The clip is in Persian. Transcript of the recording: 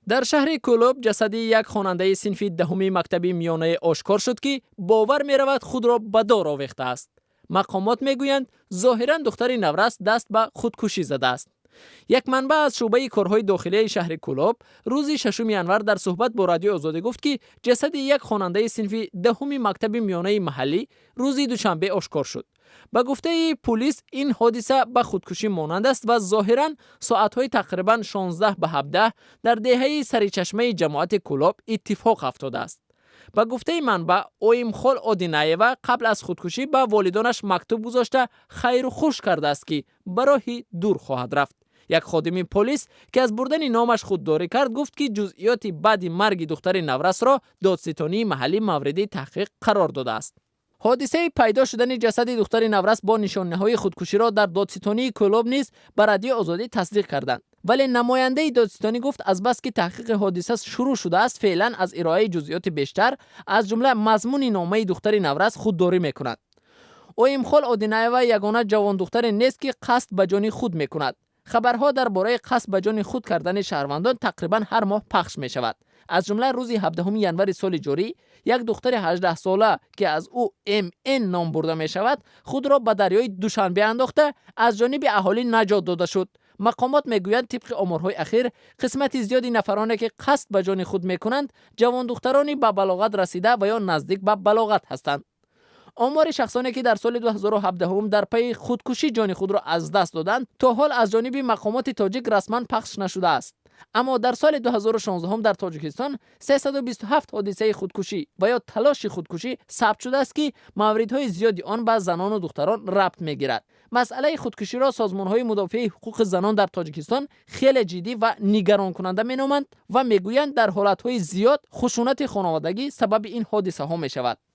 در شهر کولوب جسد یک خواننده صنف دهمی مکتب میانه آشکار شد که باور می رود خود را به دار آویخته است. مقامات می گویند ظاهرا دختر نورس دست به خودکشی زده است. یک منبع از شعبه کارهای داخلی شهر کولوب روز 6 ینور در صحبت با رادیو آزادی گفت که جسد یک خواننده صنف دهمی مکتب میانه محلی روز دوشنبه آشکار شد. با گفته پلیس این حادثه به خودکشی مانند است و ظاهرا ساعت‌های تقریبا 16 به 17 در دهه سرچشمه جماعت کولوب اتفاق افتاده است. با گفته منبع اویم خال آدینایوا قبل از خودکشی به والدانش مکتوب گذاشته خیر و خوش کرده است که به راهی دور خواهد رفت. یک خادم پلیس که از بردن نامش خودداری کرد گفت که جزئیات بعد مرگ دختر نورس را دادستانی محلی مورد تحقیق قرار داده است. حادثه پیدا شدن جسد دختر نورس با نشانه‌های خودکشی را در دادستانی کولوب نیز به رادیو آزادی تصدیق کردند. ولی نماینده دادستانی گفت از بس که تحقیق حادثه شروع شده است فعلا از ارائه جزئیات بیشتر از جمله مضمون نامه دختر نورس خودداری می‌کند. اویم خال آدینایوا یگانه جوان دختر نیست که قصد به جان خود می‌کند. خبرها درباره قصد به جان خود کردن شهروندان تقریبا هر ماه پخش می شود. از جمله روز 17 ینور سال جاری یک دختر 18 ساله که از او MN نام برده می شود خود را به دریای دوشنبه انداخته از جانب اهالی نجات داده شد. مقامات میگویند طبق آمارهای اخیر قسمت زیادی نفرانی که قصد به جان خود میکنند جوان دخترانی به بلاغت رسیده و یا نزدیک به بلاغت هستند. آمار شخصانی که در سال 2017 در پی خودکشی جان خود را از دست دادند تا حال از جانب مقامات تاجیک رسما پخش نشده است. اما در سال 2016 در تاجیکستان 327 حادثه خودکشی و یا تلاش خودکشی ثبت شده است که موردهای زیادی آن به زنان و دختران ربط میگیرد. مسئله خودکشی را سازمان‌های مدافع حقوق زنان در تاجیکستان خیلی جدی و نگران کننده مینامند و میگویند در حالت‌های زیاد خشونت خانوادگی سبب این حادثه ها میشود.